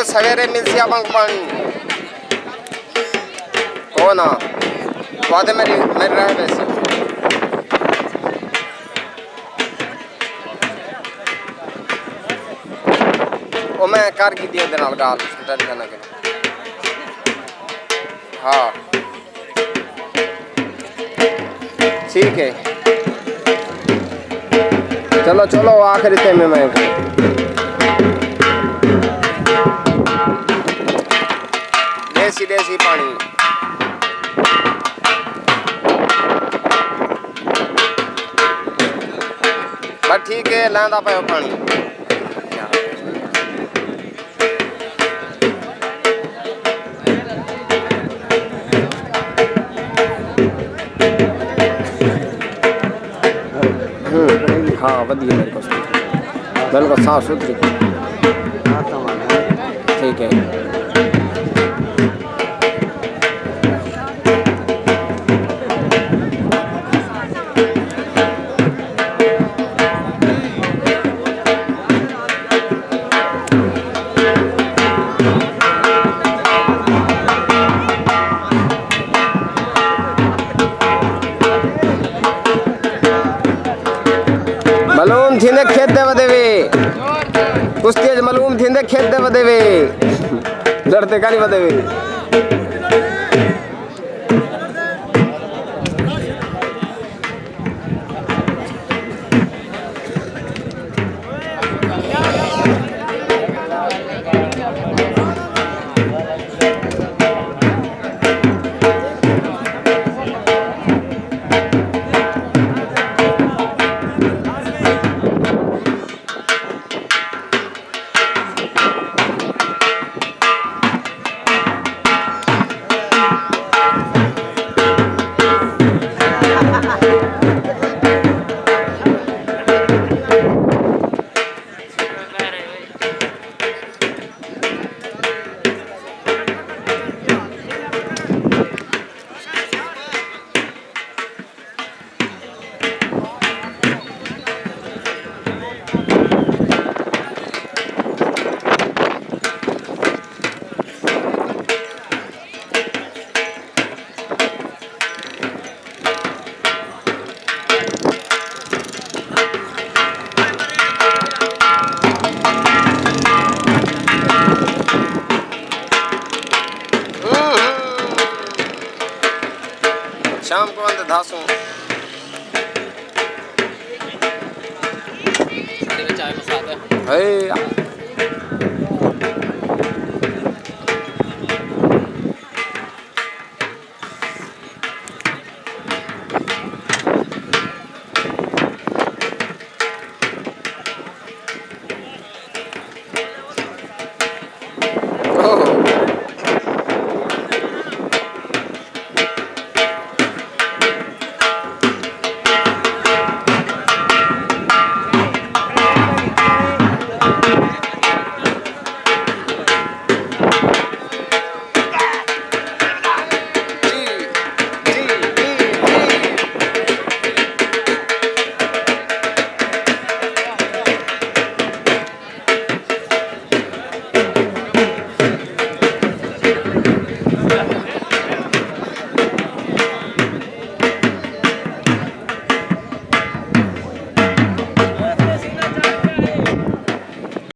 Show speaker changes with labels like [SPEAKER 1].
[SPEAKER 1] कल सवेरे मिल सिया बंग पानी हो ना वादे मेरी रहे वैसे ओ मैं कर की दिया दिन गाल टेंशन ना के हाँ ठीक है चलो चलो आखिरी ते में मैं देसी देसी पानी बस ठीक है लांदा पे पानी हाँ बढ़िया मेरे को बिल्कुल साफ सुथरी ठीक है मलूम थींदे खेत दे वदेवे कुश्ती मलूम थींदे खेत दे वदेवे लड़ते कानी वदेवे शाम को अंदर धासों चाय मसाला है